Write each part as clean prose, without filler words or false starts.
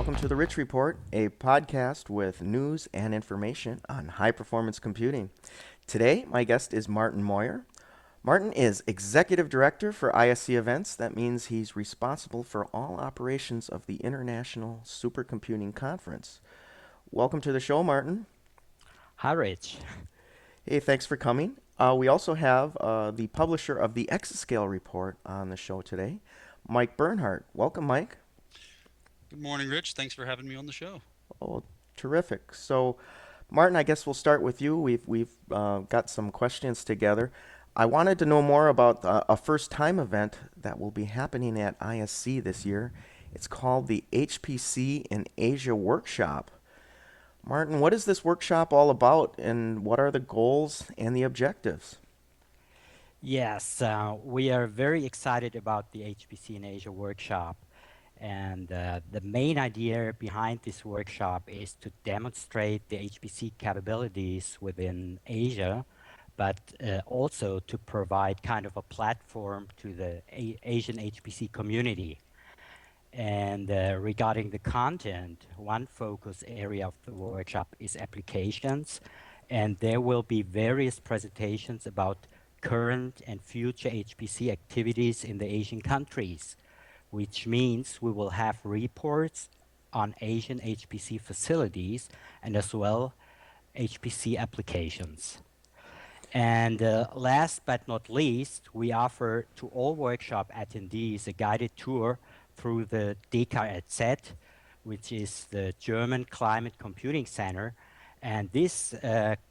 Welcome to the Rich Report, a podcast with news and information on high performance computing. Today, my guest is Martin Meuer. Martin is Executive Director for ISC Events. That means he's responsible for all operations of the International Supercomputing Conference. Welcome to the show, Martin. Hi, Rich. Hey, thanks for coming. We also have the publisher of the Exascale Report on the show today, Mike Bernhardt. Welcome, Mike. Good morning, Rich. Thanks for having me on the show. Oh, terrific. So, Martin, I guess we'll start with you. We've got some questions together. I wanted to know more about a first-time event that will be happening at ISC this year. It's called the HPC in Asia Workshop. Martin, what is this workshop all about, and what are the goals and the objectives? Yes, we are very excited about the HPC in Asia workshop. And the main idea behind this workshop is to demonstrate the HPC capabilities within Asia, but also to provide kind of a platform to the Asian HPC community. And regarding the content, one focus area of the workshop is applications, and there will be various presentations about current and future HPC activities in the Asian countries, which means we will have reports on Asian HPC facilities and as well HPC applications. And last but not least, we offer to all workshop attendees a guided tour through the DKZ, which is the German Climate Computing Center. And this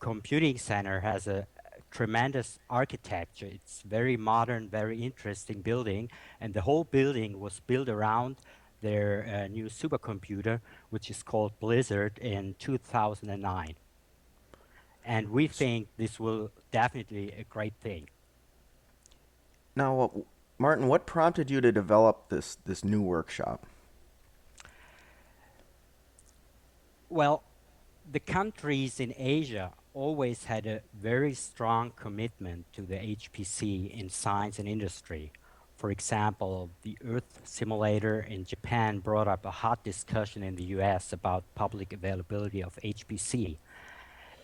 computing center has a tremendous architecture. It's very modern, very interesting building. And the whole building was built around their new supercomputer, which is called Blizzard in 2009. And we think this will definitely a great thing. Now, Martin, what prompted you to develop this new workshop? Well, the countries in Asia always had a very strong commitment to the HPC in science and industry. For example, the Earth simulator in Japan brought up a hot discussion in the US about public availability of HPC.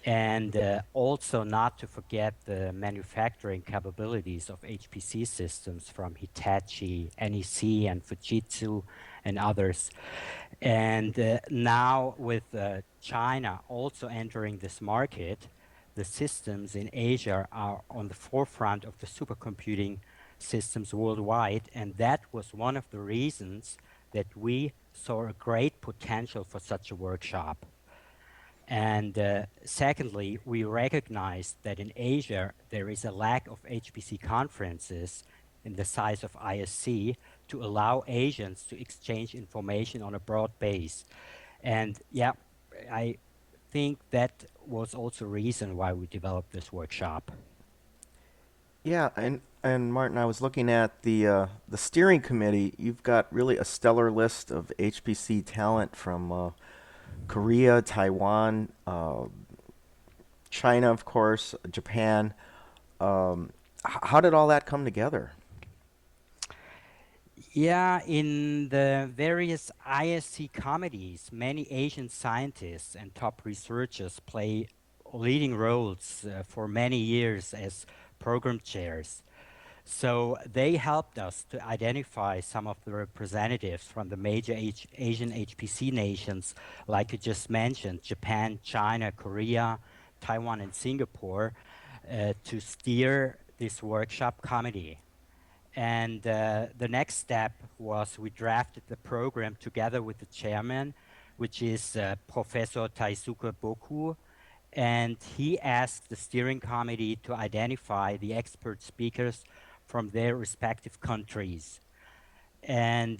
And also not to forget the manufacturing capabilities of HPC systems from Hitachi, NEC, and Fujitsu, and others. And now with China also entering this market, the systems in Asia are on the forefront of the supercomputing systems worldwide. And that was one of the reasons that we saw a great potential for such a workshop. And secondly, we recognize that in Asia, there is a lack of HPC conferences in the size of ISC to allow Asians to exchange information on a broad base. And yeah, I think that was also a reason why we developed this workshop. Yeah, and Martin, I was looking at the steering committee. You've got really a stellar list of HPC talent from Korea, Taiwan, China, of course, Japan. How did all that come together? Yeah, in the various ISC committees, many Asian scientists and top researchers play leading roles for many years as program chairs. So they helped us to identify some of the representatives from the major Asian HPC nations, like you just mentioned, Japan, China, Korea, Taiwan, and Singapore, to steer this workshop committee. And the next step was we drafted the program together with the chairman, which is Professor Taisuke Boku. And he asked the steering committee to identify the expert speakers from their respective countries. And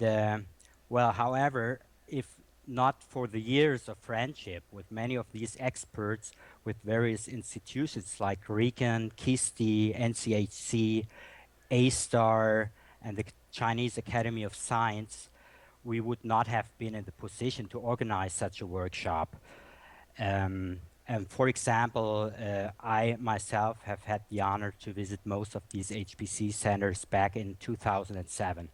well, however, if not for the years of friendship with many of these experts with various institutions like RICAN, KISTI, NCHC, A-Star, and the Chinese Academy of Science, we would not have been in the position to organize such a workshop. And for example, I myself have had the honor to visit most of these HPC centers back in 2007.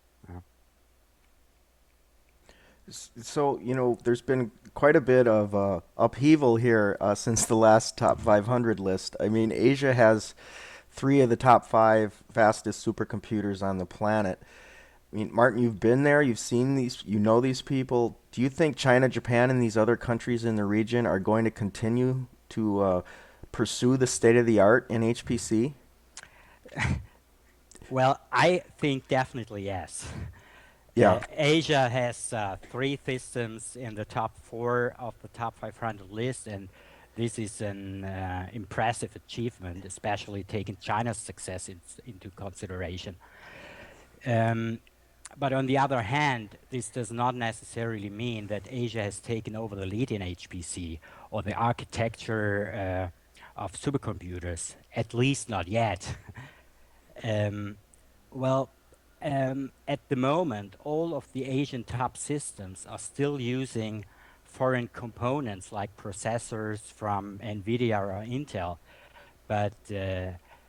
So, there's been quite a bit of upheaval here since the last top 500 list. I mean, Asia has three of the top five fastest supercomputers on the planet. I mean, Martin, you've been there, you've seen these, you know these people. Do you think China, Japan, and these other countries in the region are going to continue to pursue the state of the art in HPC? Well, I think definitely yes. Yeah, Asia has three systems in the top four of the top 500 list, and this is an impressive achievement, especially taking China's success into consideration. Um, but on the other hand, this does not necessarily mean that Asia has taken over the lead in HPC or the architecture of supercomputers, at least not yet. Um, well, at the moment, all of the Asian top systems are still using foreign components like processors from NVIDIA or Intel. But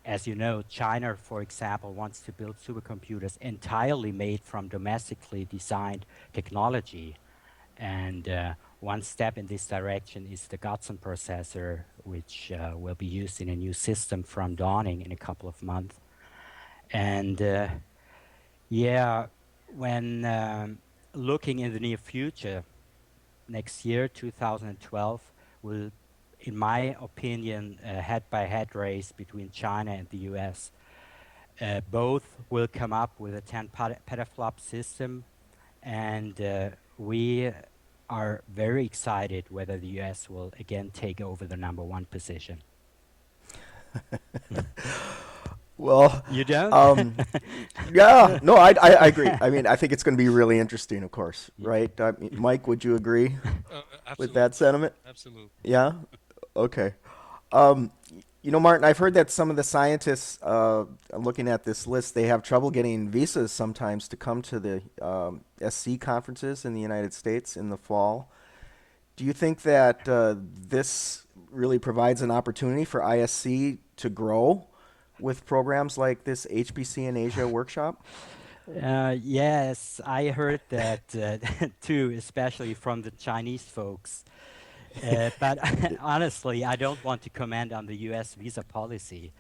as you know, China, for example, wants to build supercomputers entirely made from domestically designed technology. And one step in this direction is the Godson processor, which will be used in a new system from dawning in a couple of months. And yeah, when looking in the near future, next year, 2012, will, in my opinion, a head-by-head race between China and the US. Both will come up with a 10 petaflop system, and we are very excited whether the US will again take over the number one position. well, You don't? yeah, no, I agree. I mean, I think it's going to be really interesting, of course, right? Mike, would you agree with that Absolutely. sentiment? Absolutely. Yeah? Okay. Um, Martin, I've heard that some of the scientists looking at this list, they have trouble getting visas sometimes to come to the SC conferences in the United States in the fall. Do you think that this really provides an opportunity for ISC to grow with programs like this HPC in Asia workshop? Yes, I heard that too, especially from the Chinese folks. But honestly, I don't want to comment on the US visa policy.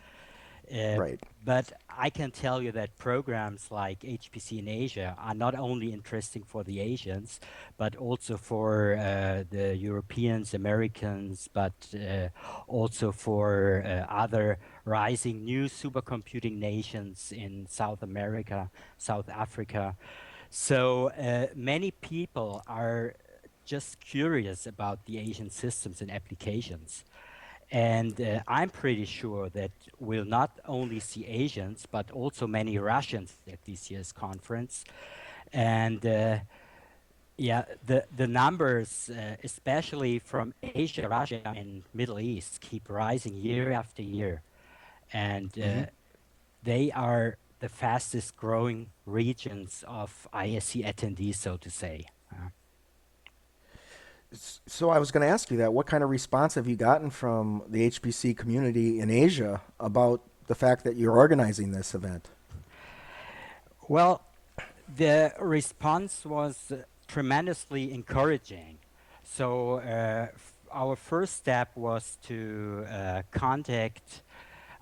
Uh, Right. but I can tell you that programs like HPC in Asia are not only interesting for the Asians, but also for the Europeans, Americans, but also for other rising new supercomputing nations in South America, South Africa. So many people are just curious about the Asian systems and applications. And I'm pretty sure that we'll not only see Asians, but also many Russians at this year's conference. And yeah, the numbers, especially from Asia, Russia, and Middle East, keep rising year after year. And Hmm. they are the fastest growing regions of ISC attendees, so to say. So I was going to ask you that. What kind of response have you gotten from the HPC community in Asia about the fact that you're organizing this event? Well, the response was tremendously encouraging. So our first step was to contact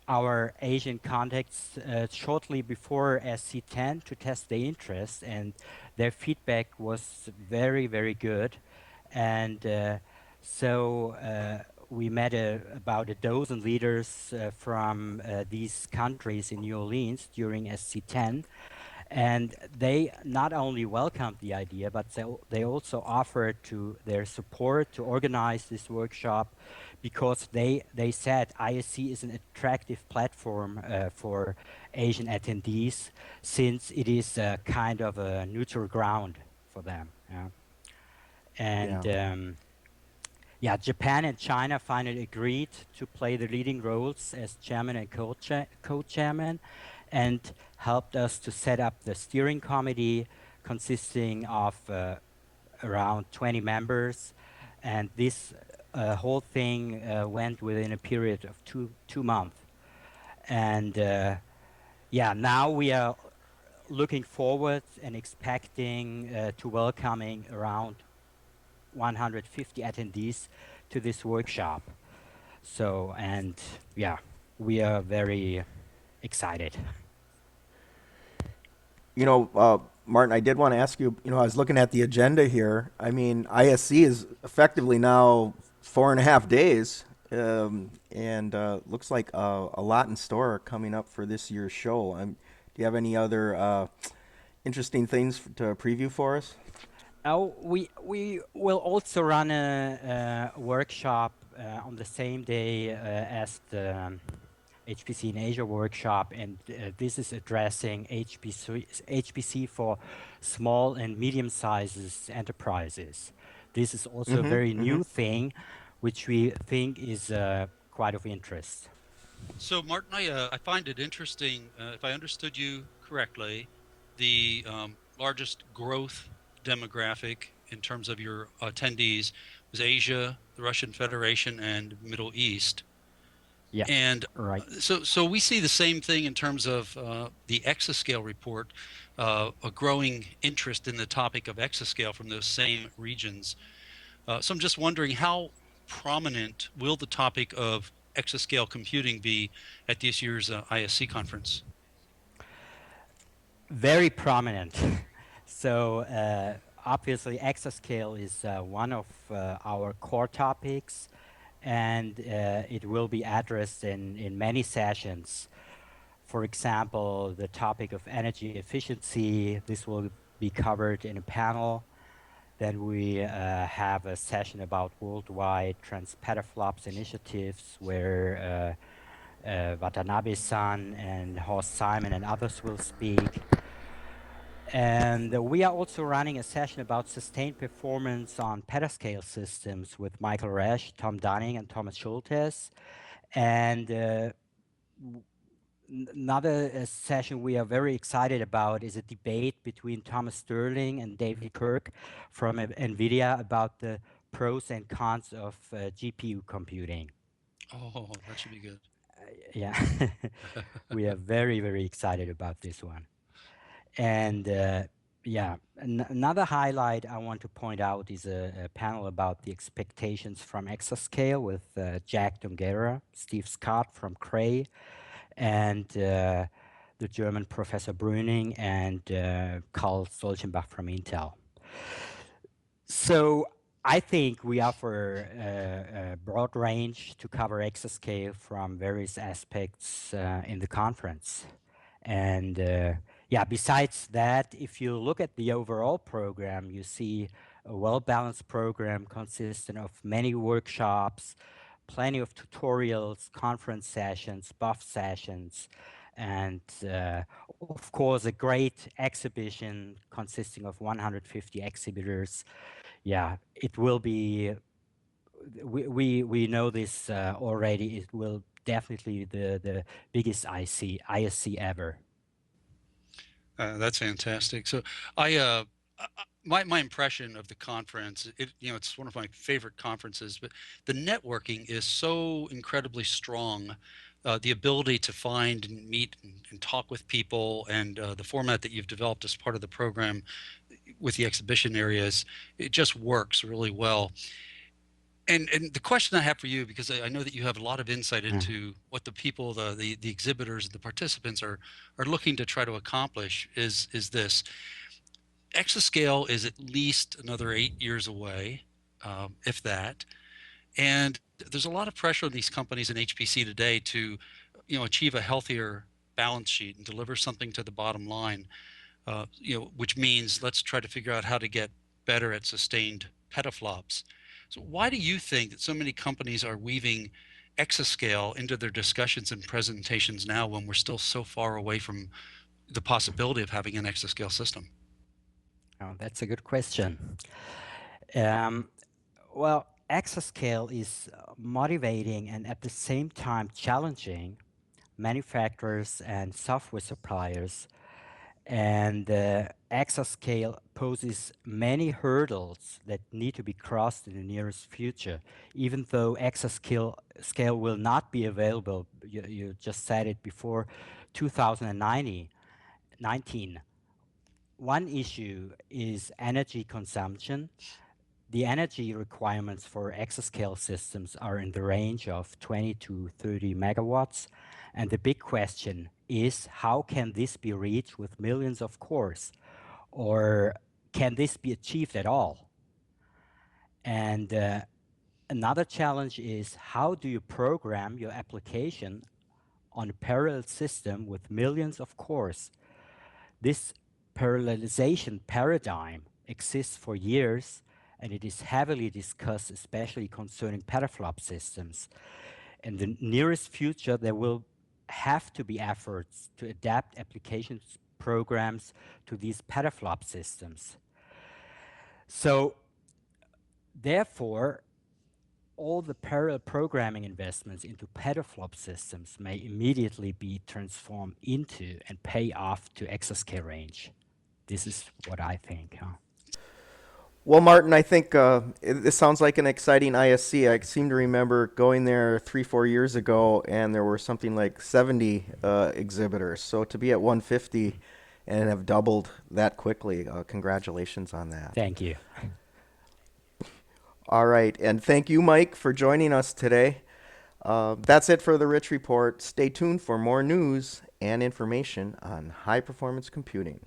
our Asian contacts shortly before SC10 to test their interest, and their feedback was very, very good. And so we met about a dozen leaders from these countries in New Orleans during SC10, and they not only welcomed the idea, but they also offered to their support to organize this workshop, because they said ISC is an attractive platform for Asian attendees, since it is kind of a neutral ground for them. Yeah. Yeah. And yeah, Japan and China finally agreed to play the leading roles as chairman and co-chairman, and helped us to set up the steering committee consisting of around 20 members. And this whole thing went within a period of two months. And yeah, now we are looking forward and expecting to welcoming around 150 attendees to this workshop. So, and yeah, we are very excited. Martin, I did want to ask you. I was looking at the agenda here. I mean, ISC is effectively now 4.5 days, and looks like a lot in store coming up for this year's show. Do you have any other interesting things to preview for us? We will also run a workshop on the same day as the HPC in Asia workshop, and this is addressing HPC for small and medium sizes enterprises. This is also a Mm-hmm. very Mm-hmm. new thing, which we think is quite of interest. So, Martin, I find it interesting. If I understood you correctly, the largest growth demographic in terms of your attendees was Asia, the Russian Federation, and Middle East. Yeah, And right. so we see the same thing in terms of the Exascale report, a growing interest in the topic of exascale from those same regions. So I'm just wondering, how prominent will the topic of exascale computing be at this year's ISC conference? Very prominent. So obviously, exascale is one of our core topics, and it will be addressed in many sessions. For example, the topic of energy efficiency, this will be covered in a panel. Then we have a session about worldwide trans-petaflops initiatives where Watanabe-san and Horst Simon and others will speak. And we are also running a session about sustained performance on petascale systems with Michael Resch, Tom Dunning, and Thomas Schultes. And another session we are very excited about is a debate between Thomas Sterling and David Kirk from NVIDIA about the pros and cons of GPU computing. Oh, that should be good. Yeah, we are very, very excited about this one. And yeah, another highlight I want to point out is a panel about the expectations from Exascale with Jack Donguera, Steve Scott from Cray, and the German Professor Brüning and Karl Solchenbach from Intel. So I think we offer a broad range to cover Exascale from various aspects in the conference. And yeah, besides that, if you look at the overall program, you see a well-balanced program consisting of many workshops, plenty of tutorials, conference sessions, buff sessions, and of course a great exhibition consisting of 150 exhibitors. Yeah, it will be, we know this already, it will definitely the biggest ISC ever. That's fantastic. So I, my impression of the conference, it's one of my favorite conferences, but the networking is so incredibly strong. The ability to find and meet and talk with people, and the format that you've developed as part of the program with the exhibition areas, it just works really well. And the question I have for you, because I know that you have a lot of insight into what the people, the exhibitors, the participants are looking to try to accomplish, is this: Exascale is at least another 8 years away, if that. And there's a lot of pressure on these companies in HPC today to, achieve a healthier balance sheet and deliver something to the bottom line. Which means let's try to figure out how to get better at sustained petaflops. So why do you think that so many companies are weaving exascale into their discussions and presentations now when we're still so far away from the possibility of having an exascale system? Oh, that's a good question. Um, well, Exascale is motivating and at the same time challenging manufacturers and software suppliers. And Exascale poses many hurdles that need to be crossed in the nearest future. Even though Exascale will not be available, you just said it before, 2019. one issue is energy consumption. The energy requirements for exascale systems are in the range of 20 to 30 megawatts. And the big question is, how can this be reached with millions of cores? Or can this be achieved at all? And another challenge is, how do you program your application on a parallel system with millions of cores? This parallelization paradigm exists for years, and it is heavily discussed, especially concerning petaflop systems. In the nearest future, there will have to be efforts to adapt applications programs to these petaflop systems. So, therefore, all the parallel programming investments into petaflop systems may immediately be transformed into and pay off to exascale range. This is what I think. Well, Martin, I think this sounds like an exciting ISC. I seem to remember going there 3-4 years ago, and there were something like 70 exhibitors. So to be at 150 and have doubled that quickly, congratulations on that. Thank you. All right, and thank you, Mike, for joining us today. That's it for the Rich Report. Stay tuned for more news and information on high-performance computing.